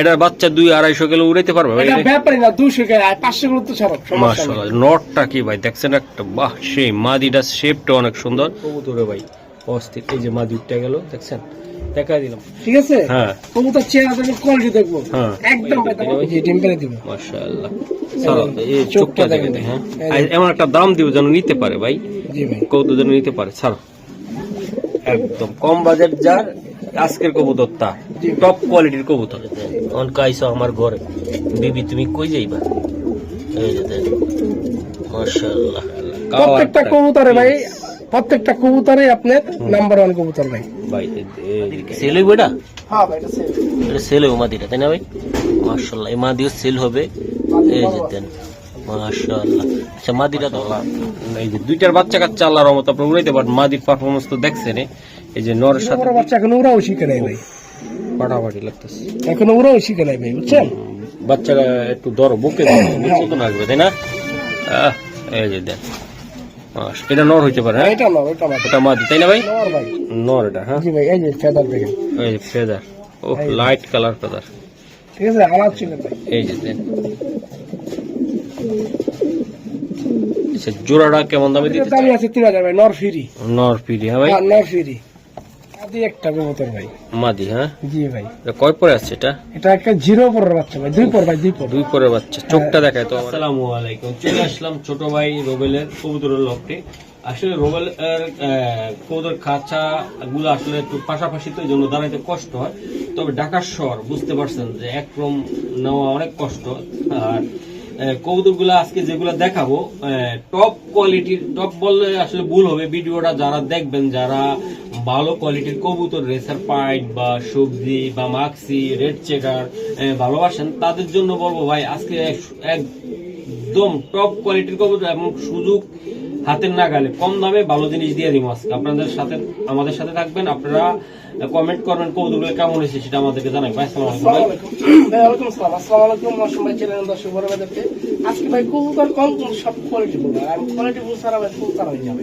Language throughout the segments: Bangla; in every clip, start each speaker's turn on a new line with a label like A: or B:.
A: এটার বাচ্চা 2-250 কিলো উড়াইতে পারবে ভাই?
B: এটা ব্যাপারই না, 200 কে 500 কিলো তো ছাড়ো।
A: মাশাআল্লাহ, নটটা কি ভাই দেখছেন একটা, বাহ সেই মাদিটা শেপটা অনেক সুন্দর। কবুতরে ভাই অস্থির, এই যে মাদি উঠে গেল দেখছেন, দেখা দিলাম
B: ঠিক আছে।
A: হ্যাঁ,
B: কবুতর চেহারা দেখো, কোয়ালিটি দেখবো,
A: হ্যাঁ
B: একদম এই টেম্পারে দিব।
A: মাশাআল্লাহ, সারা এই চোখটা দেখেন। হ্যাঁ, এমন একটা দাম দিব যেন নিতে পারে ভাই।
B: জি ভাই,
A: কবুতর যেন নিতে পারে, ছাড়ো একদম কম বাজেট যার আজকের কবুতর তা টপ কোয়ালিটির কবুতর। অনকা আইসো আমার ঘরে, বিবি তুমি কই যাইবা? এই যে দেখ মাশাআল্লাহ,
B: প্রত্যেকটা কবুতরে ভাই, প্রত্যেকটা কবুতরে আপনার নাম্বার 1 কবুতর ভাই।
A: ভাই সেল হইব এটা?
B: হ্যাঁ ভাই, এটা সেল।
A: এটা সেল হবে মাদিটা, তাই না ভাই? মাশাআল্লাহ, এই মাদিও সেল হবে। এই যে দেন মাশাআল্লাহ। আচ্ছা মাদিটা তো এই যে দুইটার বাচ্চা কাচ্চা আল্লাহর রহমতে আপনি উড়াইতে পারেন। মাদির পারফরম্যান্স তো দেখছেন, এই যে নরের সাথে
B: বাচ্চা এখন ওরাও শিখে নাই ভাই,
A: ফাটাফাটি লাগতেছে।
B: এখন ওরাও শিখে নাই ভাই, বুঝছেন?
A: বাচ্চারা একটু ধরো বুকে তো আসবে, তাই না? এই যে দেন এটা নর হইতে পারে। হ্যাঁ
B: এটা নর, এটা
A: মাদি, তাই না ভাই?
B: নর ভাই,
A: নর এটা। হ্যাঁ
B: জি ভাই, এই যে ফেদার দেখেন,
A: এই যে ফেদার, ও লাইট কালার ফেদার,
B: ঠিক আছে। আমার ছিল ভাই,
A: এই যে দেন। আচ্ছা জোড়াটা কেমন দামে দিতে?
B: দামি আছে 3000 ভাই, নর ফ্রি।
A: নর ফিরি? হ্যাঁ ভাই,
B: নর ফ্রি। আদি একটা কবুতর ভাই,
A: মাদি। হ্যাঁ
B: জি ভাই।
A: এটা কয় পরে আছে এটা?
B: এটা একটা 0 পরের বাচ্চা ভাই, 2 পর ভাই, 2 পর।
A: 2 পরের বাচ্চা, চোখটা দেখায় তো। আসসালামু আলাইকুম, চলে আসলাম ছোট ভাই রোবেলের কবুতরের লফটে। আসলে রোবেল এর কবুতর খাঁচা গুলো আসলে একটু পাশাপাশি, তো এই জন্য দাঁড়াইতে কষ্ট হয়। তবে ঢাকার শহর বুঝতে পারছেন যে একরকম নেওয়া অনেক কষ্ট। আর কবুতর গুলা আজকে যেগুলো দেখাবো টপ কোয়ালিটির, টপ বললে আসলে ভুল হবে। ভিডিওটা যারা দেখবেন, যারা ভালো কোয়ালিটির কবুতর, রেসার পাইট বা সবজি বা মাক্সি, রেড চেকার ভালোবাসেন, তাদের জন্য বলবো ভাই আজকে একদম টপ কোয়ালিটির কবুতর এবং সুযোগ হাতের নাগালে কম দামে ভালো জিনিস দিয়ে দিব আজকে। আপনাদের সাথে আমাদের সাথে থাকবেন, আপনারা কমেন্ট করবেন কবুতরগুলো কেমন হয়েছে সেটা আমাদেরকে জানাবেন। ভাই আসসালামু আলাইকুম।
B: ওয়ালাইকুম আসসালাম। আসসালামু আলাইকুম মাসুম ভাই, চ্যানেল দর্শক বরাবরতে আজকে ভাই কবুতর কম সব কোয়ালিটি বলবো, আর কোয়ালিটি ফুল সারা ভাই, ফুল সারা হয়ে যাবে,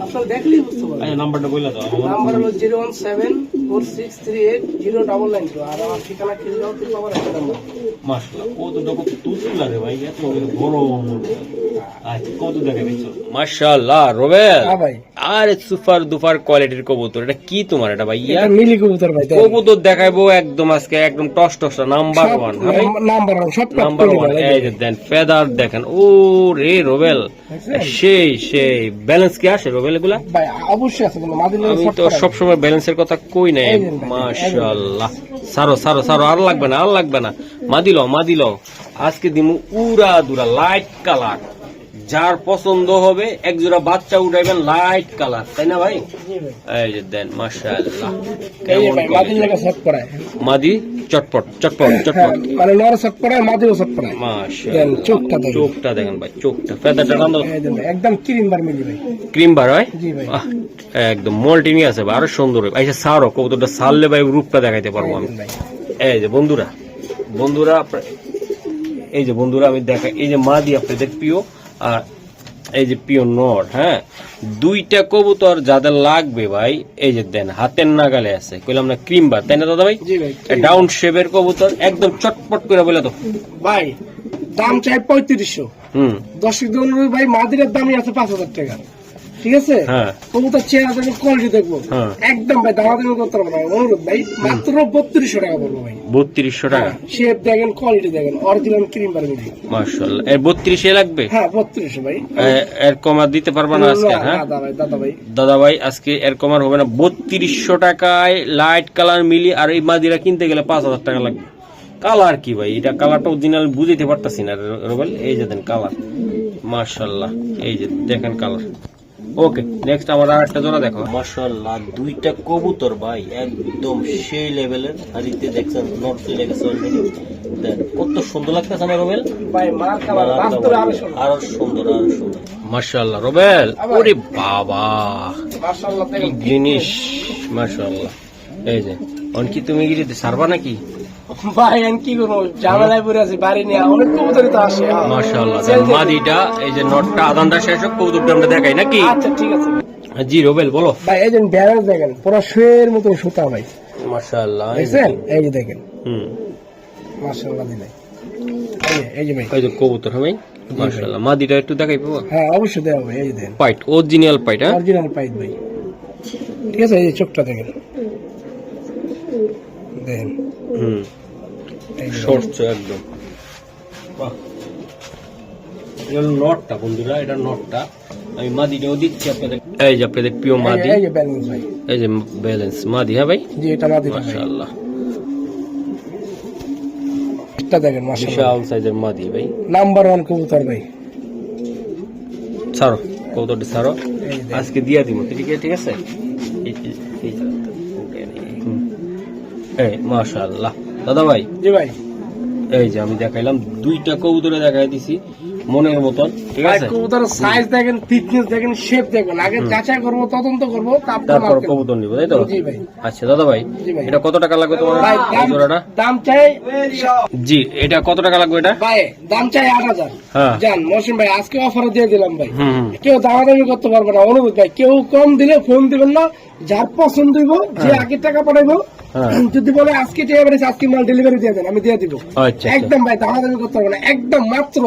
B: আপনারা দেখলেই বুঝতে পারবেন।
A: আচ্ছা নাম্বারটা বলে দাও।
B: নাম্বার হলো 01746380990, আর আমার ঠিকানা খিলগাঁও তিলপাড়া একটা নাম্বার।
A: মাশাআল্লাহ, কবুতরটা কত তুলতুলা রে ভাই, এত বড়। আচ্ছা কবুতর দেখে দিচ্ছ, মাশাআল্লাহ রোবেল।
B: হ্যাঁ ভাই,
A: আরে সুপার দুপার কোয়ালিটির কবুতর। এটা কি তোমার এটা ভাই?
B: এটা মিলি কবুতর ভাই।
A: কবুতর দেখাইবো একদম আজকে একদম টস টস নাম্বার 1 ভাই,
B: নাম্বার 1 সব
A: নাম্বার 1। এই যে দেন ফেদার দেখেন, ও রে রোবেল, সেই সেই ব্যালেন্স কি আসে রোবেল এগুলা
B: ভাই? অবশ্যই আছে, কিন্তু মাদিলে
A: আমি তো সব সময় ব্যালেন্সের কথা কই নাই। মাশাআল্লাহ, সারো সারো সারো, আর লাগবে না, আর লাগবে না। মাদিল আজকে দিমু উড়া দুরা লাইট কালার, যার পছন্দ হবে এক জোড়া বাচ্চা উঠাইবেন লাইট কালার, তাই না ভাই? এই যে দেন মাশাআল্লাহ, কেমন
B: মাদি লাগা সব করায়,
A: মাদি চটপট চটপট চটপট,
B: মানে নর সব করায়, মাদিও সব করায়।
A: মাশাআল্লাহ, চোখটা দেখেন ভাই, চোখটা ফেদারটা
B: একদম ক্রিম বার মিলি ভাই,
A: ক্রিম বার হয়।
B: জি ভাই,
A: একদম মল্টিমি আছে ভাই, আরো সুন্দর। আচ্ছা সারো কবুতরটা, সারলে ভাই রূপটা দেখাইতে পারবো আমি। এই যে বন্ধুরা এই যে বন্ধুরা আমি দেখাই, এই যে মাদি আপনাদের প্রিয়, আর এই যে প্রিয় নর। হ্যাঁ, দুইটা কবুতর যাদের লাগবে ভাই, এই যে দেন হাতের নাগালে আছে, কইলাম না ক্রিম বার, তাই না দাদা ভাই? ডাউন শেপের কবুতর, একদম চটপট করে বলে তো
B: ভাই। দাম চাই 3500। দর্শক ভাই, মাদিরের দামই আছে 5000 টাকা, ঠিক আছে? কবুতর চেহারা দেখবো, কোয়ালিটি দেখবো, একদম ভাই দামাদামি করতে পারবো না। অনুরোধ ভাই, মাত্র 3200 টাকা বলবো ভাই।
A: 3200 টাকা?
B: শেপ দেখেন, কোয়ালিটি দেখেন, অরিজিনাল ক্রিম বার মিলি।
A: মাশাআল্লাহ, এর 3200 লাগবে?
B: হ্যাঁ 3200 ভাই।
A: এর কমার দিতে পারবা না আজকে? হ্যাঁ দাদা ভাই আজকে এর কমার হবে না। 3200 টাকায় লাইট কালার মিলি, আর এই মাদিরা কিনতে গেলে 5000 টাকা লাগবে। কালার কি ভাই, এটা কালারটা অরিজিনাল বুঝাইতে পারতাছি না রোবেল। এই যে দেন কালার, মাশাআল্লাহ, এই যে দেখেন কালার। ওকে, নেক্সট আমার আর একটা জোড়া দেখো। মাশাআল্লাহ, দুইটা কবুতর ভাই একদম সেই লেভেলের। হারিতে দেখছেন নট চলে গেছে অলরেডি, দেন কত সুন্দর লাগতেছে না রোবেল
B: ভাই? মার কালার
A: আরো সুন্দর, আরো সুন্দর। মাশাআল্লাহ রোবেল, ওরে বাবা
B: মাশাআল্লাহ,
A: কি জিনিস, মাশাআল্লাহ। এই যে অনকি তুমি গিরিতে সারবা নাকি
B: ভাই? আমি কি করবো, ঝামেলায় পড়ে আছি, বাড়ি নিয়ে অনেক কবুতরই তো আসে।
A: মাশাআল্লাহ, মাদিটা এই যে নটটা আদানটা শেষ হোক, কবুতরটা আমরা দেখাই নাকি?
B: আচ্ছা ঠিক আছে
A: জি রোবেল বলো
B: ভাই। এই যে ব্যালেন্স দেখেন, পুরো শুয়ের মতো সুতা ভাই,
A: মাশাআল্লাহ
B: দেখছেন এই যে দেখেন
A: হুম
B: মাশাআল্লাহ দিলে এই যে ভাই
A: এই যে কবুতর ভাই মাশাআল্লাহ মাদিটা একটু দেখাই পাবো
B: হ্যাঁ অবশ্যই দেওয়া হবে এই যে দেন
A: পাইট অরিজিনাল পাইট হ্যাঁ
B: অরিজিনাল পাইট ভাই ঠিক আছে এই যে চোখটা দেখেন দেখেন
A: হুম শর্ট একদম বাহ এটা নটটা বন্ধুরা এটা নটটা আমি মাদিটাও দিচ্ছি আপনাদের এই যে আপনাদের প্রিয় মাদি
B: এই যে ব্যালেন্স ভাই
A: এই যে ব্যালেন্স মাদি হ্যাঁ ভাই
B: জি এটা মাদি
A: মাশাআল্লাহ
B: এটা দেখেন মাশাআল্লাহ
A: বিশাল সাইজের মাদি ভাই
B: নাম্বার 1 কবুতর ভাই
A: ছাড়ো কবুতরটি ছাড়ো আজকে দিয়া দিব ঠিক আছে এই মাশাআল্লাহ দাদা ভাই
B: জি ভাই
A: এই যে আমি দেখাইলাম দুইটা কবুতরে দেখাই দিছি মনের মতন ঠিক আছে
B: কবুতরের সাইজ দেখেন ফিটনেস দেখেন শেপ দেখেন আগে যাচাই করব তদন্ত করব
A: তারপর কবুতর নিব তাই তো
B: জি ভাই
A: আচ্ছা দাদা ভাই
B: জি ভাই
A: এটা কত টাকা লাগবে তোমার
B: ভাই
A: জোড়াটা
B: দাম চাই
A: জি এটা কত টাকা লাগবে এটা
B: ভাই দাম চাই 8000
A: হ্যাঁ
B: জান মহসিন ভাই আজকে অফার দিয়ে দিলাম ভাই
A: হুম
B: কেউ দামাদামি করতে পারবে না অনুরোধ ভাই কেউ কম দিলে ফোন দিবেন না যার পছন্দ হইব যে আগে টাকা পাঠাইবো যদি বলে আজকে টাকা পাঠাইছে আজকে মাল ডেলিভারি দিয়ে দেন আমি দিয়ে দিব
A: আচ্ছা
B: একদম ভাই দামাদামি করতে পারবে না একদম মাত্র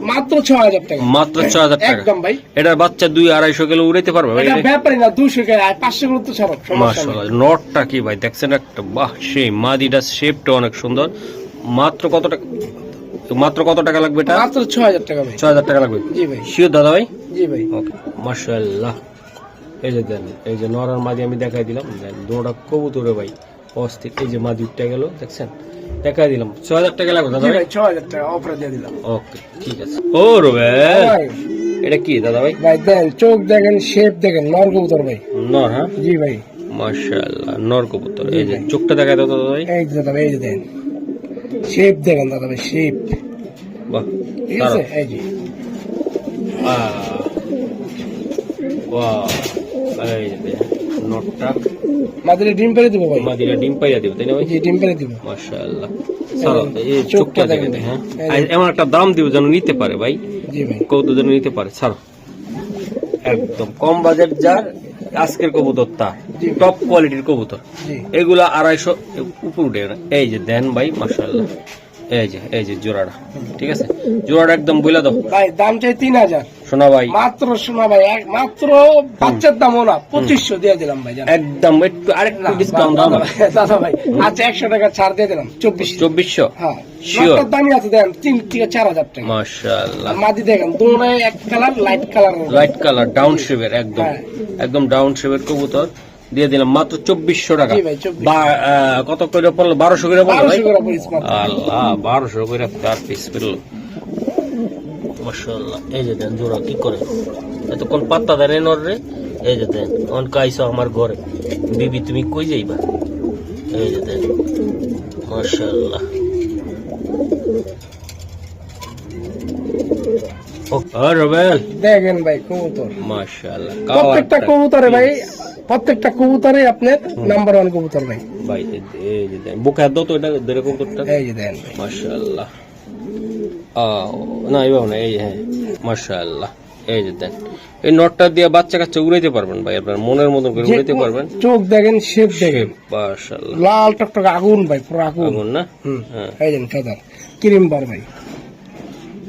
A: মাত্র
B: 6000 টাকা
A: মাত্র 6000 টাকা
B: একদম ভাই
A: এটার বাচ্চা 2-250 কিলো উড়াইতে পারবে ভাই
B: এটা ব্যাপারই না 200 টাকা 500 কিলো তো ছাড়ো
A: মাশাআল্লাহ নটটা কি ভাই দেখছেন একটা বাহ সেই মাদিটা শেপটা অনেক সুন্দর মাত্র কত টাকা লাগবে এটা
B: মাত্র 6000 টাকা ভাই
A: 6000 টাকা লাগবে
B: জি ভাই
A: শিওর দাদা ভাই
B: জি ভাই
A: ওকে মাশাআল্লাহ এই যে দেন এই যে নর আর মাদি আমি দেখাই দিলাম দেন দুটোটা কবুতরে ভাই অস্থির এই যে মাদি উঠে গেল দেখছেন দেখাই দিলাম 6000 টাকা লাগবে দাদা
B: জি
A: ভাই
B: ভাই 6000 টাকা অফার দিয়ে দিলাম
A: ওকে ঠিক আছে ও রুবেল এটা কি দাদা ভাই
B: ভাই দেন চোখ দেখেন শেপ দেখেন নর কবুতর ভাই
A: নর হ্যাঁ
B: জি ভাই
A: মাশাআল্লাহ নর কবুতর এই যে চোখটা দেখাই দাও দাদা ভাই
B: এই যে দাদা এই যে দেন শেপ দেখেন দাদা ভাই শেপ
A: বাহ
B: ঠিক আছে এই যে
A: ওয়াও এই যে নটটা
B: মাদিরে ডিম পেরে দিব ভাই
A: মাদিরা ডিম পাইয়া দিব তাই না ভাই
B: জি ডিম পেরে দিব
A: মাশাআল্লাহ সারা এই চোখটা দেখেন হ্যাঁ এমন একটা দাম দিব যেন নিতে পারে ভাই
B: জি ভাই
A: কবুতর যেন নিতে পারে ছাড়ো একদম কম বাজেট যার আজকের কবুতর তার টপ কোয়ালিটির কবুতর এগুলা 250 উপর উঠে না এই যে দেন ভাই মাশাআল্লাহ এই যে জোড়াটা ঠিক আছে জোড়াটা একদম বইলা দাও
B: ভাই দাম চাই 3000
A: শোনা ভাই
B: মাত্র শোনা ভাই মাত্র বাচ্চার দামও না 2500 দিয়ে দিলাম ভাই জান
A: একদম একটু আরেকটু ডিসকাউন্ট দাও না
B: দাদা ভাই আচ্ছা 100 টাকা ছাড় দিয়ে দিলাম 2400 হ্যাঁ
A: শিওর
B: নটটার দামই আছে দেন 3 থেকে 4000 টাকা
A: মাশাআল্লাহ
B: মাদি দেখেন দুটোই এক কালার লাইট কালার
A: ডাউন শেপের একদম ডাউন শেপের কবুতর দিয়ে দিলাম মাত্র 2400 টাকা কত করে পড়লো 1200 করে পড়লো ভাই আল্লাহ 1200 করে তার পিস পেলো মাশাআল্লাহ এই যে দেন জোড়া কি করে এতক্ষণ পাত্তা দেন নরে এই যে দেন অন কাইছো আমার ঘরে বিবি তুমি কই যাইবা এই যে দেন মাশাআল্লাহ রবেল
B: দেখেন ভাই কবুতর
A: মাশাআল্লাহ
B: প্রত্যেকটা কবুতরে ভাই প্রত্যেকটা কবুতরে আপনার নাম্বার 1 কবুতর ভাই
A: ভাই এই যে দেন বুকে দাও তো এটা ধরে কবুতরটা
B: এই যে দেন
A: মাশাআল্লাহ না এইভাবে না এই হ্যাঁ মাশাআল্লাহ এই যে দেন এই নটটা দিয়ে বাচ্চা কাচ্চা উড়াইতে পারবেন ভাই আপনার মনের মতন করে উড়াইতে পারবেন
B: চোখ দেখেন শেপ দেখেন
A: মাশাআল্লাহ
B: লাল টকটকে আগুন ভাই পুরো
A: আগুন না
B: হ্যাঁ এই যে ফেদার ক্রিম বার ভাই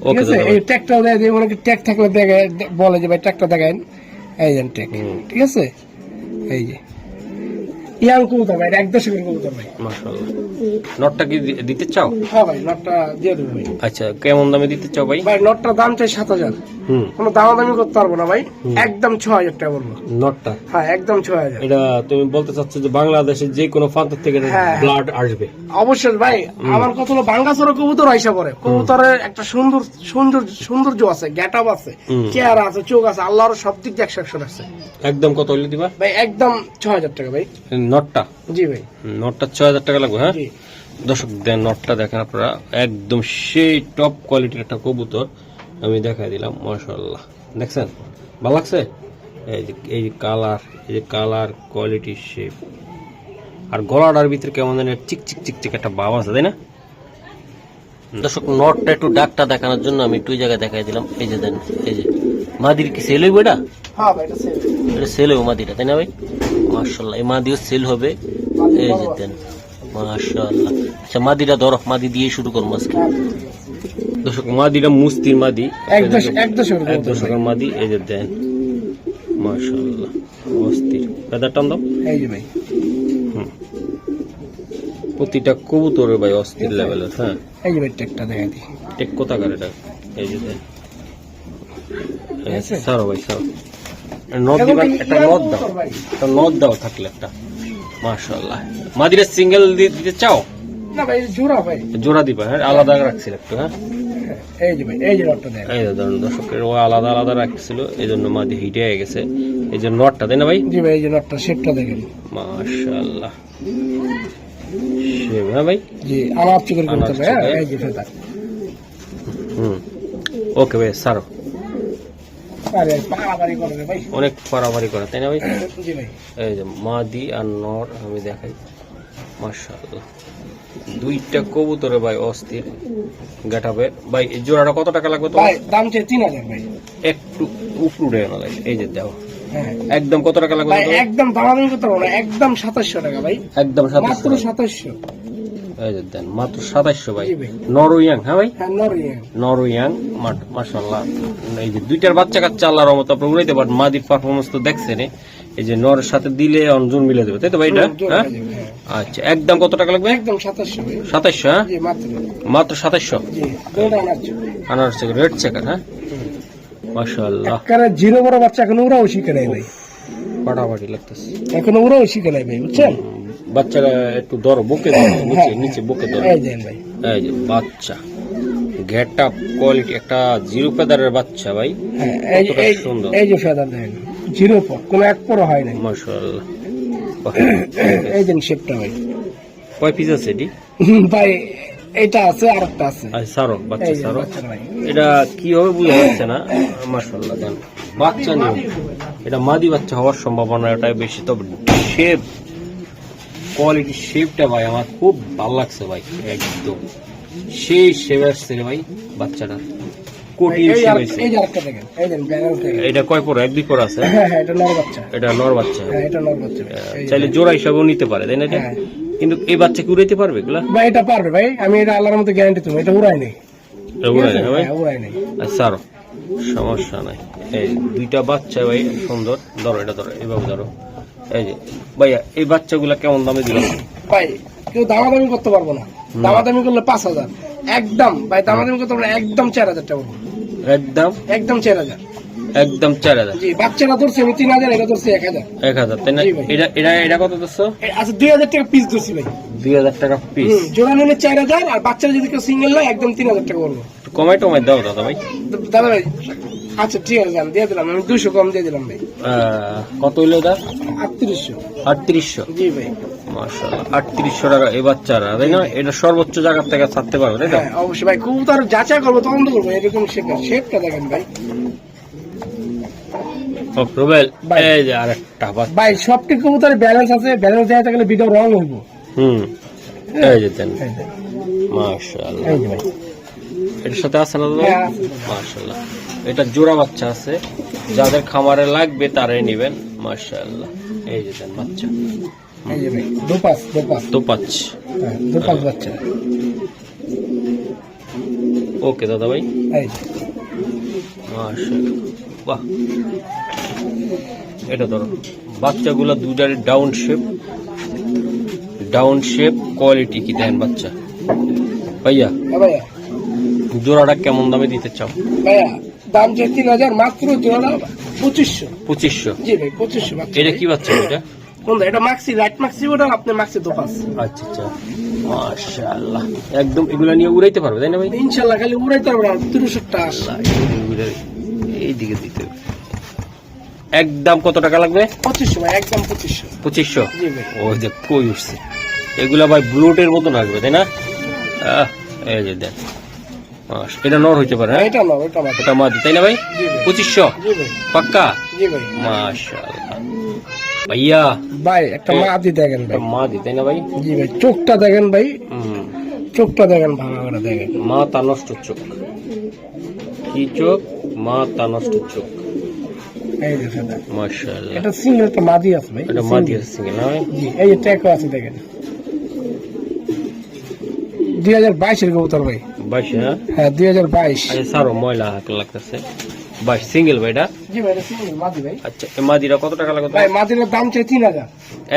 B: ওকে এই ট্যাগটা দেয় যে অনেক ট্যাগ থাকলে দেখে বলে যে ভাই ট্যাগটা দেখেন এই যে ট্যাগ ঠিক আছে এই যে ইয়াং কবুতর ভাই 1 দশকের কবুতর ভাই
A: মাশাআল্লাহ নটটা কি দিতে চাও
B: হ্যাঁ ভাই নটটা দিয়ে দেব ভাই
A: আচ্ছা কেমন দামে দিতে চাও ভাই
B: ভাই নটটার দাম চাই 7000 কোনো দামাদামি করতে পারবো না ভাই একদম 6000 টাকা বলবো
A: নটটা
B: হ্যাঁ একদম 6000
A: এটা তুমি বলতে চাচ্ছ যে বাংলাদেশের যে কোনো প্রান্ত থেকে ব্লাড আসবে
B: অবশ্যই ভাই আমার কথা হলো বাঙ্গাসর কবুতর আইসা পড়ে কবুতরের একটা সৌন্দর্য আছে গেটআপ আছে চেহারা আছে চোখ আছে আল্লাহর সব দিক দিয়ে 100 আছে
A: একদম কত হইলে দিবা
B: ভাই একদম 6000 টাকা ভাই
A: নটটা
B: জি ভাই
A: নটটা 6000 টাকা লাগবে হ্যাঁ দর্শক দেন নটটা দেখেন আপনারা একদম সেই টপ কোয়ালিটির একটা কবুতর আমি দেখাই দিলাম মাশাআল্লাহ দেখছেন ভালো লাগছে এই যে কালার কোয়ালিটি শেপ আর গলাটার ভিতরে কেমন জানি চিক চিক চিক চিক একটা ভাব আছে তাই না দর্শক নটটা একটু ডাকটা দেখানোর জন্য আমি একটু জায়গায় দেখাই দিলাম এই যে দেন এই যে মাদির কি সেল হইব এটা
B: হ্যাঁ ভাই এটা সেল
A: হইব মাদিটা তাই না ভাই মাশাআল্লাহ এই মাদিও সেল হবে এই যে দেন মাশাআল্লাহ। আচ্ছা মাদিটা ধরো, মাদি দিয়ে শুরু করবো আজকে। দর্শক মাদিটা মুস্তির মাদি, এক দশকের মাদি। এই যে দেন মাশাআল্লাহ অস্থির। ফেদার টান দাও।
B: এই যে ভাই
A: প্রতিটা কবুতরের ভাই অস্থির লেভেলের। হ্যাঁ
B: এই যে ভাই টেকটা দেখাই দিই।
A: টেক কোথাকার এটা? এই যে দেন সারো ভাই সারো। নদ দিবা, একটা নদ দাও, একটা নদ দাও থাকলে একটা। মাশাআল্লাহ। মাদিরা সিঙ্গেল দিতে চাও
B: না ভাই? জোড়া ভাই,
A: জোড়া দিবা। হ্যাঁ আলাদা রাখছিল একটু। হ্যাঁ
B: এই যে ভাই এই যে নটটা দেন।
A: এই যে ধরুন দর্শকের ও আলাদা আলাদা রাখছিল, এই জন্য মাদি হিটে হয়ে গেছে। এই যে নটটা তাই না ভাই?
B: জি ভাই এই যে নটটা শেপটা দেখেন
A: মাশাআল্লাহ। শেপ। হ্যাঁ ভাই
B: জি আলাপ চিকন করতে হবে। এই যে ফেদার।
A: ওকে ভাই সারো।
B: আরে পারাপারি করে রে ভাই,
A: অনেক পারাপারি করে তাই না ভাই?
B: জি ভাই
A: এই যে মাদি আর নর আমি দেখাই। মাশাআল্লাহ দুইটা কবুতরে ভাই অস্থির গেটাবে। ভাই এই জোড়াটা কত টাকা লাগবে তো?
B: ভাই দাম চাই 3000 ভাই।
A: একটু উপরে না লাগে। এই যে দাও
B: হ্যাঁ
A: একদম কত টাকা লাগবে
B: ভাই?
A: তো?
B: একদম দামাদামি করতে পারবো না, একদম 2700 টাকা ভাই।
A: একদম
B: মাত্র
A: 2700।
B: 2700।
A: এই যে দেন মাত্র 2700 ভাই।
B: জি ভাই।
A: নরওয়াং। হ্যাঁ ভাই
B: হ্যাঁ নরিয়া।
A: নরওয়াং মাশাআল্লাহ। এই যে দুইটার বাচ্চা কাচ্চা আল্লাহর রহমতে আপনি উড়াইতে পারেন। মাদির পারফরমেন্স তো দেখছেন। এই যে নরের সাথে দিলে অঞ্জন মিলে দেবে তাই তো ভাই এটা? হ্যাঁ আচ্ছা একদম কত টাকা লাগবে?
B: একদম 2700 ভাই।
A: 2700। হ্যাঁ
B: জি মাত্র
A: মাত্র 2700।
B: জি দুটো আনাচ্ছি।
A: আনার চেকার রেড চেকার। হ্যাঁ মাশাআল্লাহ।
B: কারণ জিরো বড় বাচ্চা এখন ওরাও শিখে নাই ভাই,
A: ফাটাফাটি লাগতেছে।
B: এখন ওরাও শিখে নাই ভাই, বুঝছেন?
A: বাচ্চারা একটু ধরো, বুকে ধরো, নিচে নিচে বুকে ধরো।
B: এই দেন ভাই
A: এই যে বাচ্চা গেট আপ কোয়ালিটি, একটা জিরো ফেদারের বাচ্চা ভাই।
B: হ্যাঁ
A: কতটা সুন্দর।
B: এই যে ফেদার দেখেন, জিরো পর কোনো এক পর হয় নাই।
A: মাশাআল্লাহ।
B: এই দেন শেপটা ভাই।
A: কয় পিস আছে এটি
B: ভাই? এটা আছে আর একটা আছে।
A: আচ্ছা সারো বাচ্চা
B: এই যে
A: সারো।
B: বাচ্চা ভাই।
A: এটা কি হবে বুঝা যাচ্ছে না। মাশাআল্লাহ দেন বাচ্চা নিয়ে এটা মাদি বাচ্চা হওয়ার সম্ভাবনা এটাই বেশি। তবে শেপ কোয়ালিটি, শেপটা ভাই আমার খুব ভালো লাগছে ভাই। একদম সেই শেপ আসছে রে ভাই বাচ্চাটা। কোটি
B: এই
A: শেপ
B: আর
A: আসছে।
B: এই যে আরেকটা দেখেন, এই দেন ব্যালেন্স দেখেন।
A: এটা কয় পর? এক দুই পর আছে।
B: হ্যাঁ হ্যাঁ এটা নর বাচ্চা।
A: এটা নর বাচ্চা।
B: হ্যাঁ এটা নর বাচ্চা ভাই। এই যে
A: চাইলে জোড়া হিসাবেও নিতে পারে তাই না এটা?
B: হ্যাঁ।
A: কিন্তু এই বাচ্চা কি উড়াইতে পারবে এগুলা?
B: ভাই এটা পারবে ভাই, আমি এটা আল্লাহর মতো গ্যারান্টি দেবো, এটা উড়াই নেই।
A: এটা উড়ায় না ভাই?
B: হ্যাঁ উড়াই নেই।
A: আচ্ছা আরো সমস্যা নাই। এই দুইটা বাচ্চা ভাই সুন্দর। ধরো এটা ধরো, এইভাবে ধরো। এই যে ভাইয়া এই বাচ্চাগুলা কেমন দামে দিল?
B: ভাই কেউ দামাদামি করতে পারবো না, দামাদামি করলে 5000 একদম ভাই। দামাদামি করতে পারবো না, একদম 4000 টাকা বলবো।
A: একদম
B: একদম 4000।
A: একদম 4000।
B: জি বাচ্চারা ধরছে আমি 3000, এটা ধরছে 1000।
A: 1000 তাই না?
B: জি ভাই।
A: এটা এটা এটা কত দিচ্ছ?
B: আচ্ছা 2000 টাকা পিস ধরছি ভাই।
A: 2000 টাকা পিস।
B: জোড়া নিলে 4000, আর বাচ্চারা যদি কেউ সিঙ্গেল নেয় একদম 3000 টাকা বলবো।
A: কমাই টমাই দাও দাদা ভাই।
B: দাদা ভাই আচ্ছা ঠিক আছে, আমি দিয়ে দিলাম, আমি 200 কম দিয়ে দিলাম ভাই।
A: কত হইলো এটা?
B: 3800।
A: 3800।
B: জি ভাই।
A: মাশাআল্লাহ 3800 টাকা এই বাচ্চারা তাই না? এটা সর্বোচ্চ জায়গা থেকে ছাড়তে পারবে তাই না?
B: হ্যাঁ অবশ্যই ভাই, কবুতর যাচাই করবো তখন তো করবো। এরকম শেপটা দেখেন ভাই।
A: রুবেল
B: ভাই।
A: এই যে আরেকটা বাচ্চা।
B: ভাই সবটি কবুতরের ব্যালেন্স আছে, ব্যালেন্স দেওয়া থাকলে ভিডিও রং হইব।
A: এই যে দেন
B: এই যে,
A: মাশাআল্লাহ।
B: এই যে ভাই
A: এটার সাথে আছে না দাদা?
B: হ্যাঁ, আছে।
A: মাশাআল্লাহ। এটা জোড়া বাচ্চা আছে, যাদের খামারে লাগবে তারাই নেবেন। মাশাআল্লাহ। এই যে দেন বাচ্চা।
B: এই যে ভাই দুপাস
A: তো পাচ্ছ।
B: হ্যাঁ দুপাস বাচ্চা।
A: ওকে দাদা ভাই।
B: এই যে
A: মাশাআল্লাহ বাহ। এটা ধরো বাচ্চাগুলো দুটার ডাউন শেপ কোয়ালিটি কি দেন বাচ্চা ভাইয়া?
B: হ্যাঁ ভাইয়া।
A: জোড়াটা কেমন দামে দিতে চাও?
B: ভাইয়া দাম যে 3000, মাত্র জোড়া 2500।
A: 2500।
B: জি ভাই 2500 বাচ্চা।
A: এটা কি বাচ্চা এটা?
B: কোনটা? এটা মাক্সি, রাইট মাক্সি, ওটা আপনি মাক্সি দুপাস।
A: আচ্ছা আচ্ছা মাশাআল্লাহ। একদম এগুলা নিয়ে উড়াইতে পারবে তাই না ভাই?
B: ইনশাআল্লাহ, খালি উড়াইতে পারবো না, 300 টাকা আসে।
A: এই দিকে দিতে হবে। একদম কত টাকা লাগবে?
B: 2500 ভাই, একদম 2500।
A: 2500।
B: জি ভাই।
A: ওই যে কই উঠছে এগুলা ভাই ব্লুটের মতন আসবে তাই না? এই যে দেন এটা নর হইতে পারে। হ্যাঁ
B: এটা না, ওটা না।
A: এটা মাদি তাই না ভাই?
B: জি ভাই।
A: 2500
B: জি ভাই।
A: পাক্কা?
B: জি ভাই।
A: মাশাআল্লাহ ভাইয়া।
B: ভাই একটা মাদি দেখেন ভাই।
A: এটা মাদি তাই না ভাই?
B: জি ভাই চোখটা দেখেন ভাই,
A: হুম।
B: চোখটা দেখেন ভালো করে দেখেন।
A: মাথা নষ্ট চোখ। কি চোখ? মাথা নষ্ট চোখ।
B: এই যে ফেদার
A: মাশাআল্লাহ।
B: এটা সিঙ্গেল একটা মাদি আছে ভাই,
A: এটা মাদি আছে সিঙ্গেল না ভাই?
B: জি এই যে ট্যাগও আছে দেখেন 2022 এর কবুতর ভাই।
A: 22 হ্যাঁ?
B: হ্যাঁ 2022।
A: আচ্ছা সারো ময়লা হাতে লাগতেছে। 22 সিঙ্গেল ভাই এটা?
B: জি ভাই এটা সিঙ্গেল মাদি ভাই।
A: আচ্ছা এই মাদিরা কত টাকা লাগবে?
B: ভাই মাদির দাম চাই 3000।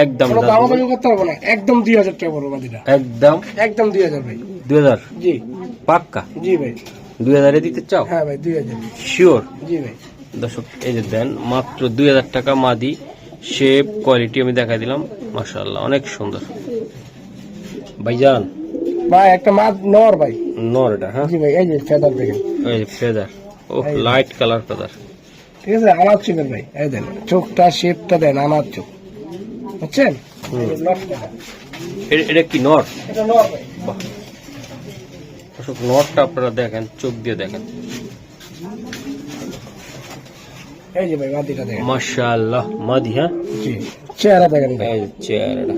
A: একদম
B: কোনো দাম দামি করতে পারবো না, একদম 2000 টাকা পড়বে মাদিটা।
A: একদম
B: 2000 ভাই।
A: 2000
B: জি
A: পাক্কা?
B: জি ভাই।
A: 2000 এ দিতে চাও?
B: হ্যাঁ ভাই 2000।
A: শিওর?
B: জি ভাই।
A: দর্শক এই যে দেন মাত্র 2000 টাকা মাদি, শেপ কোয়ালিটি আমি দেখাই দিলাম, মাশাআল্লাহ অনেক সুন্দর। ভাইজান
B: ভাই একটা মাদ নর ভাই।
A: নর এটা? হ্যাঁ
B: জি ভাই এই যে ফেদার দেখেন,
A: এই যে ফেদার, ও লাইট কালার ফেদার,
B: ঠিক আছে আনার চোখের ভাই। এই দেন চোখটা শেপটা দেন আনার চোখ, বুঝছেন?
A: এটা কি নর?
B: এটা নর ভাই।
A: বাহ, দর্শক নরটা আপনারা দেখেন, চোখ দিয়ে দেখেন,
B: এই যে ভাই মাদিটা দেখেন,
A: মাশাআল্লাহ মাদি। হ্যাঁ
B: জি চেহারা দেখেন ভাই,
A: এই যে চেহারাটা,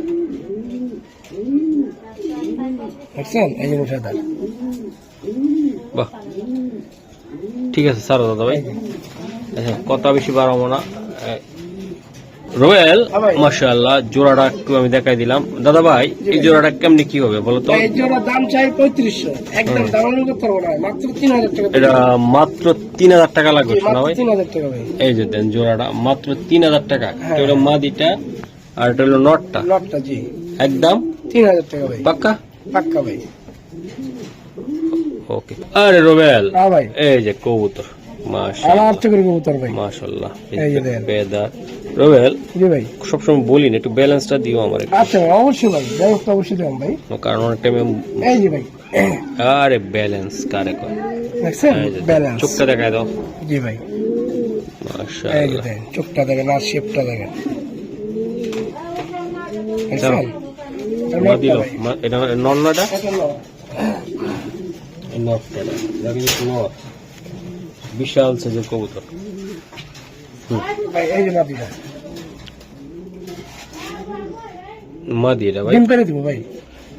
B: দেখছেন? এই যে ফেদার।
A: বাহ ঠিক আছে স্যার দাদা ভাই, আচ্ছা কথা বেশি বাড়াবো না। রয়্যাল মাশাআল্লাহ জোড়াটা একটু আমি দেখাই দিলাম। দাদা ভাই এই জোড়াটা কেমনি কি হবে বলো তো?
B: এই জোড়ার দাম চাই 3500, একদম দাম করতে পারবো না, মাত্র 3000 টাকা।
A: এটা মাত্র 3000 টাকা লাগবে না ভাই?
B: 3000 টাকা ভাই।
A: এই যে দেন জোড়াটা মাত্র 3000 টাকা। এটা হলো মাদিটা আর এটা হলো নটটা।
B: লটটা জি
A: একদম
B: 3000 টাকা ভাই।
A: পাক্কা?
B: পাক্কা ভাই।
A: ওকে। আরে রয়্যাল
B: হ্যাঁ ভাই
A: এই যে কবুতর, মাশাআল্লাহ
B: আমার চোখের কবুতর ভাই,
A: মাশাআল্লাহ।
B: এই যে দেন।
A: পেদা রয়্যাল
B: জি ভাই।
A: সবসময় বলি না একটু ব্যালেন্সটা দিও আমার একটু।
B: আচ্ছা ভাই অবশ্যই ভাই, ব্যবস্থা অবশ্যই দেবেন ভাই।
A: কারণ অনেক টাইমে
B: এই যে ভাই
A: আরে ব্যালেন্স কারে কয়?
B: দেখছেন
A: এই যে
B: ব্যালেন্স।
A: চোখটা দেখায় দাও,
B: জি ভাই এই যে
A: মাশাআল্লাহ।
B: দেন চোখটা দেখেন আর শেপটা দেখেন, দেখছেন? এটা
A: মা দিল
B: ভাই।
A: এটা নন্নাটা
B: এটা নর।
A: নটটা নর বিশাল সাইজের কবুতর।
B: ভাই এই যে মাদিটা
A: মাদি এটা ভাই?
B: ডিম পেরে দিব ভাই,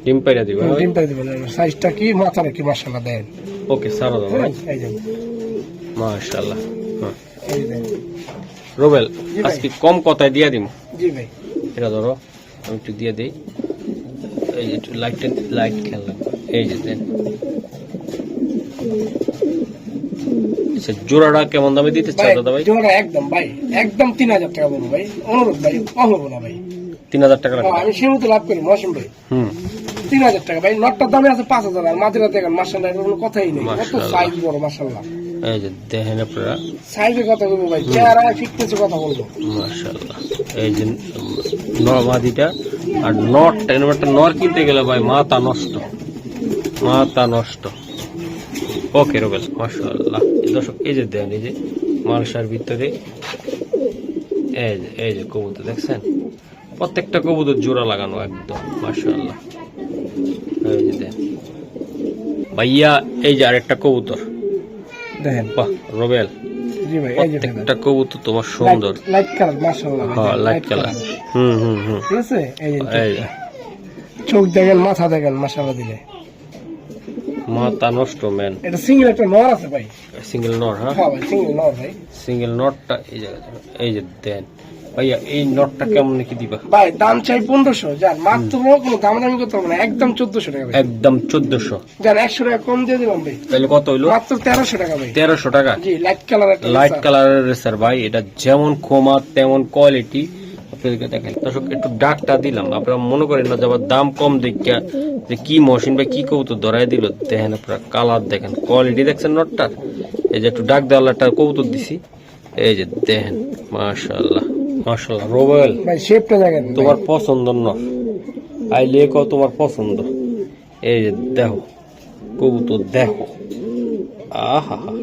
A: ডিম পাইরা দিবা ভাই?
B: ডিম পেরে দিব। সাইজটা কি মাথাটা কি মাশাআল্লাহ দেন।
A: ওকে সারা দাও ভাই,
B: এই যে
A: মাশাআল্লাহ। হ্যাঁ
B: এই যে দেন।
A: রোবেল
B: জি ভাই।
A: আজকে কম কথায় দিয়া দিম,
B: জি ভাই
A: এটা ধরো আমি একটু দিয়ে দিই। এই যে একটু লাইট খেয়াল রাখবো। এই যে দেন আচ্ছা জোড়াটা কেমন দামে দিতে চাও
B: ভাই
A: দাদা ভাই?
B: জোড়া একদম ভাই, একদম 3000 টাকা বলবো ভাই, অনুরোধ ভাই, অহবো না ভাই।
A: 3000 টাকা লাগবে?
B: আমি সীমিত লাভ করি মৌসুম ভাই। 3000 টাকা ভাই। নটটার দামে আছে 5000, আর মাদিরা দেখেন মাশাআল্লাহ এর কোনো কথাই নেই, কত
A: মাশাআল্লাহ।
B: সাইজ বড় মাশাআল্লাহ।
A: এই যে দেখেন আপনারা,
B: সাইজের কথা বলবো ভাই, চেহারা ফিটনেসের কথা বলবো।
A: মাশাআল্লাহ। এই যে নরমাদিটা আর নটটা, এরকম একটা নর কিনতে গেলে ভাই মাথা নষ্ট, মাথা নষ্ট। ওকে রোবেল মাশাআল্লাহ। দর্শক এই যে দেন, এই যে মালসার ভিতরে এই যে কবুতর দেখছেন, প্রত্যেকটা কবুতর জোড়া লাগানো একদম মাশাআল্লাহ। এই যে দেন ভাইয়া, এই যে আরেকটা কবুতর
B: দেখেন।
A: বাহ রোবেল,
B: জি ভাই এই যে
A: প্রত্যেকটা কবুতর তোমার সুন্দর।
B: লাইট কালার মাশাআল্লাহ।
A: হ্যাঁ লাইট কালার। হুম
B: ঠিক আছে। এই যে
A: এই যে
B: চোখ দেখেন, মাথা দেখেন মাশাআল্লাহ দিলে।
A: মাথা নষ্ট ম্যান।
B: এটা সিঙ্গেল একটা নর আছে ভাই।
A: Single not? হ্যাঁ
B: হ্যাঁ ভাই সিঙ্গেল নর ভাই।
A: সিঙ্গেল নটটা এই জায়গায়, এই যে দেন ভাইয়া এই নটটা কেমন কি দিবা?
B: ভাই দাম চাই 1500, যান মাত্র কোনো দামাদামি করতে হবে না, একদম 1400 টাকা ভাই।
A: একদম 1400?
B: যান 100 টাকা কম দিয়ে দিলাম ভাই।
A: তাহলে কত হইলো?
B: মাত্র 1300 টাকা ভাই।
A: 1300 টাকা?
B: জি লাইট কালার একটা
A: লাইট কালারের স্যার ভাই, এটা যেমন খোমা তেমন কোয়ালিটি আপনাদেরকে দেখাই। দর্শক একটু ডাকটা দিলাম, আপনারা মনে করেন না যে আবার দাম কম দেখা যে কি মশিন বা কি কবুতর ধরাই দিল। দেখেন আপনারা কালার দেখেন, কোয়ালিটি দেখছেন নটটার। এই যে একটু ডাক দেওয়ার একটা কবুতর দিছি, এই যে দেখেন মাশাআল্লাহ মাশাআল্লাহ। রোবেল
B: ভাই শেপটা দেখেন,
A: তোমার পছন্দ নয়, আইলে কও তোমার পছন্দ। এই যে দেখো কবুতর দেখো, আহা হা।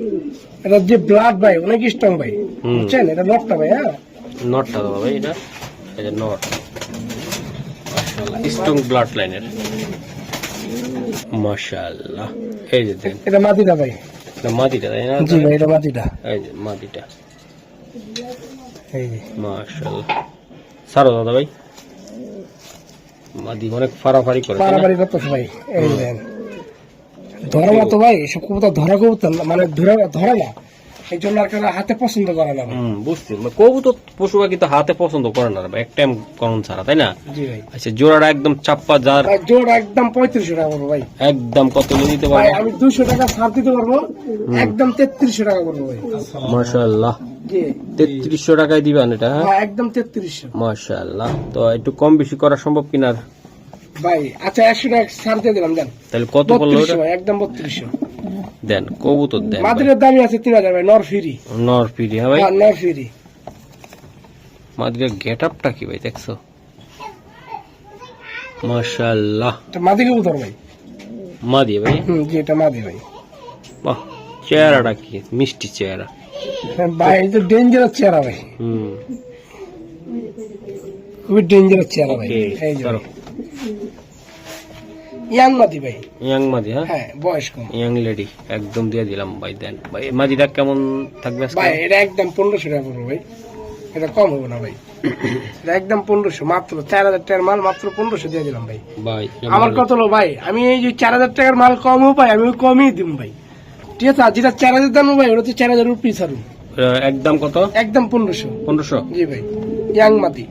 B: এটা যে ব্লাড ভাই অনেক স্ট্রং ভাই, বুঝছেন? এটা নটটা ভাই। হ্যাঁ
A: নটটা দাদা ভাই, এটা এই যে নট মাশাআল্লাহ, স্ট্রং ব্লাড লাইনের মাশাআল্লাহ। এই যে দেন
B: এটা মাদিটা ভাই।
A: এটা মাদিটা তাই না?
B: জি ভাই এটা মাদিটা।
A: এই যে মাদিটা,
B: এই যে
A: মাশাআল্লাহ। সারো দাদা ভাই, মাদি অনেক ফাড়াফাড়ি করে,
B: পারাপারি করতেছে ভাই। এই দেন ধরা মতো ভাই, এসব কবুতর ধরা কবুতর না, মানে ধরা না, এই জন্য আর কেউ হাতে পছন্দ করে না ভাই।
A: বুঝছি, কবুতর পশু পাখি তো হাতে পছন্দ করে না ভাই, এক টাইম করণ ছাড়া, তাই না?
B: জি ভাই।
A: আচ্ছা, জোড়াটা একদম চাপ্পা যার
B: ভাই জোড়া একদম 3500 টাকা করবো ভাই।
A: একদম কত নিয়ে দিতে
B: ভাই
A: পারবো?
B: আমি 200 টাকা ছাড় দিতে পারবো, একদম 3300 টাকা করবো ভাই।
A: মাশাআল্লাহ,
B: জি
A: 3300 টাকায় দিবেন এটা? হ্যাঁ
B: হ্যাঁ, একদম 3300।
A: মাশাআল্লাহ। তো একটু কম বেশি করা সম্ভব কিনা
B: ভাই? আচ্ছা 100 টাকা ছাড় দিয়ে দিলাম, দেন।
A: তাহলে কত পড়লো ওটা?
B: 3200 ভাই, একদম 3200।
A: দেন, কবুতর দেন।
B: মাদিরের দামই আছে 3000 ভাই, নর ফ্রি।
A: নর ফিরি? হ্যাঁ ভাই,
B: হ্যাঁ নর ফ্রি।
A: মাদিরের গেটআপটা কি ভাই দেখছো? মাশাআল্লাহ,
B: এটা মাদি কবুতর ভাই।
A: মাদি ভাই?
B: জি এটা মাদি ভাই।
A: বাহ, চেহারাটা কি মিষ্টি চেহারা।
B: হ্যাঁ ভাই, এটা ডেঞ্জারাস চেহারা ভাই,
A: হুম,
B: খুবই ডেঞ্জারাস চেহারা ভাই।
A: ওকে,
B: এই যে
A: ধরো।
B: ইয়াং মাদি ভাই।
A: ইয়াং মাদি? হ্যাঁ,
B: হ্যাঁ বয়স কম।
A: ইয়াং লেডি একদম দিয়ে দিলাম ভাই। দেন ভাই, এই মাদিটা কেমন থাকবে আজকে?
B: ভাই এটা একদম 1500 টাকা পড়বে ভাই, এটা কম হবে না ভাই। এটা একদম 1500, মাত্র 4000 টাকার মাল মাত্র 1500 দিয়ে দিলাম ভাই।
A: ভাই
B: আমার কত হলো ভাই, আমি এই যে 4000 টাকার মাল কমও পাই, আমি কমই দিব ভাই, ঠিক আছে? আর যেটা 4000 দাম ভাই, ওটা তো 4000 রুপি ছাড়ুন।
A: একদম কত?
B: একদম 1500।
A: 1500?
B: জি ভাই, ইয়াং মাদি।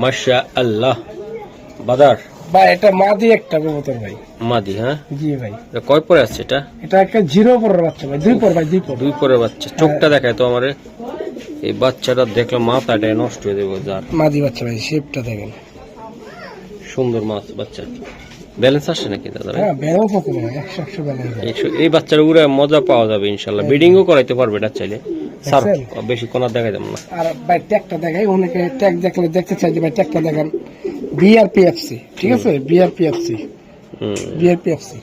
A: মাশাআল্লাহ। বাদার
B: ভাই এটা মাদি একটা কবুতর ভাই।
A: মাদি? হ্যাঁ,
B: জি ভাই।
A: এটা কয় পরে আছে এটা?
B: এটা একটা 0 পরের বাচ্চা ভাই, 2 পর ভাই, 2 পর।
A: দুই পরের বাচ্চা। চোখটা দেখায় তো আমারে, এই বাচ্চাটা দেখলে মাথাটা নষ্ট হয়ে যাবে যার।
B: মাদি বাচ্চা ভাই, শেপটা দেখেন।
A: সুন্দর মাছ বাচ্চা। ব্যালেন্স আসে নাকি দাদা?
B: হ্যাঁ ব্যালেন্স আছে ভাই, 100 ব্যালেন্স।
A: এই বাচ্চার উড়ে মজা পাওয়া যাবে ইনশাল্লাহ। ব্রিডিংও করাইতে পারবে এটা চাইলে। স্যার
B: দেখছেন?
A: বেশি কোনা দেখাই দেব না।
B: আর ভাই ট্যাগটা দেখাই, অনেকে ট্যাগ দেখলে দেখতে চাই যে ভাই ট্যাগটা দেখান। বিআরপিএফসি, ঠিক আছে? BRPFC, BRPFC.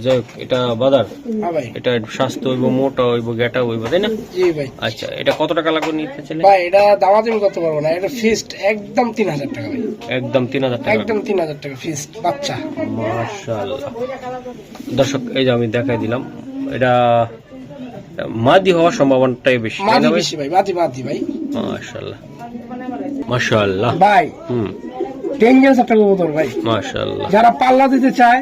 A: যাই হোক, এটা বাজার,
B: হ্যাঁ ভাই।
A: এটা স্বাস্থ্য হইব, মোটা হইব, গেটা হইব, তাই না?
B: জি ভাই।
A: আচ্ছা, এটা কত টাকা লাগবে নিতে চাইলে?
B: ভাই এটা দামাদামি করতে পারবো না, এটা ফিক্সড একদম 3000 টাকা ভাই।
A: একদম 3000 টাকা?
B: একদম 3000 টাকা ফিক্সড বাচ্চা।
A: মাশাআল্লাহ। দর্শক এই যে আমি দেখাই দিলাম, এটা মাদি হওয়ার সম্ভাবনাটাই বেশি, তাই
B: মাদি
A: না ভাই?
B: বেশি ভাই, মাদি মাদি ভাই।
A: মাশাআল্লাহ, মাশাআল্লাহ
B: ভাই ডেঞ্জারাস একটা কবুতর ভাই,
A: মাশাআল্লাহ।
B: যারা পাল্লা দিতে চায়,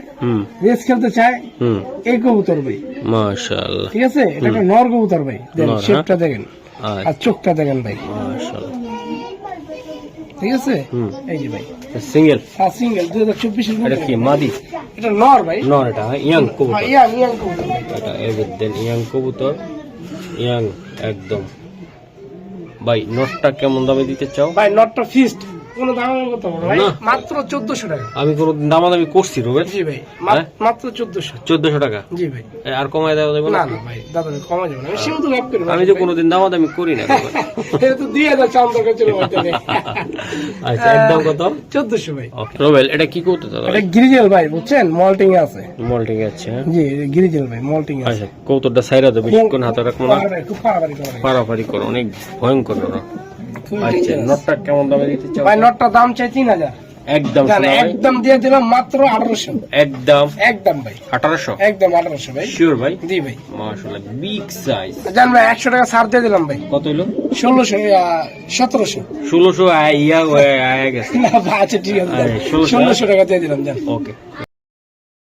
B: রেস খেলতে চায়,
A: হুম,
B: এই কবুতর ভাই,
A: মাশাআল্লাহ।
B: ঠিক আছে? এটা একটা নর কবুতর ভাই, দেখেন
A: নর,
B: শেপটা দেখেন
A: আচ্ছা,
B: আর চোখটা দেখেন ভাই,
A: মাশাআল্লাহ।
B: ঠিক আছে?
A: হুম,
B: এই যে ভাই
A: সিঙ্গেল?
B: আর সিঙ্গেল 2024 এর
A: এটা কি মাদি?
B: এটা নর ভাই।
A: নর? এটা ইয়াং কবুতর?
B: ইয়াং ইয়াং কবুতর ভাই।
A: এটা দেন ইয়াং কবুতর, ইয়াং একদম। ভাই নটটা কেমন দামে দিতে চাও?
B: ভাই নটটা ফিক্সড, কোনো দামাদামি করতে হবে না ভাই,
A: না।
B: মাত্র 1400 টাকা।
A: আমি কোনো দামাদামি করছি রোবেল?
B: জি ভাই,
A: হ্যাঁ?
B: মাত্র 1400।
A: 1400 টাকা?
B: জি ভাই।
A: আর কমায় দেওয়া যাবে
B: না
A: না?
B: না ভাই, দাদা কমা যাবে না, আমি সীমিত লাভ করি
A: আমি যে কোনোদিন দামাদামি করি না রোবেল।
B: এটা তো 2000 চাম দরকার ছিল ভাই তাহলে।
A: আচ্ছা, একদম কত?
B: 1400 ভাই।
A: ওকে রোবেল, এটা কি করতে দাদা?
B: এটা গ্রিজেল ভাই, বুঝছেন? মল্টিং এ আছে।
A: মল্টিং আছে? হ্যাঁ,
B: জি গ্রিজেল ভাই, মল্টিং এ আছে।
A: আচ্ছা, কৌতরটা সাইরা দেবে, বেশিক্ষণ হাতে রাখবো না,
B: খুব পারাপারি করে ভাই।
A: পারাপারি করো, অনেক ভয়ঙ্কর ওরা।
B: খুবই
A: আচ্ছা,
B: dangerous।
A: নটটা কেমন দামে দিতে চাও?
B: ভাই নটটা দাম চাই 3000।
A: একদম
B: জান,
A: শোনা ভাই?
B: একদম দিয়ে দিলাম মাত্র 1800।
A: একদম
B: একদম ভাই,
A: 1800?
B: একদম 1800 ভাই।
A: শিওর ভাই?
B: জি ভাই।
A: মাশাআল্লাহ, বিগ সাইজ।
B: জান ভাই 100 টাকা ছাড় দিয়ে দিলাম ভাই।
A: কত হলো?
B: 1600 1700।
A: 1600 আয়া গেছে।
B: না ভাই, আচ্ছা ঠিক আছে,
A: আরে, 1600
B: 1600 টাকা দিয়ে দিলাম জান।
A: ওকে।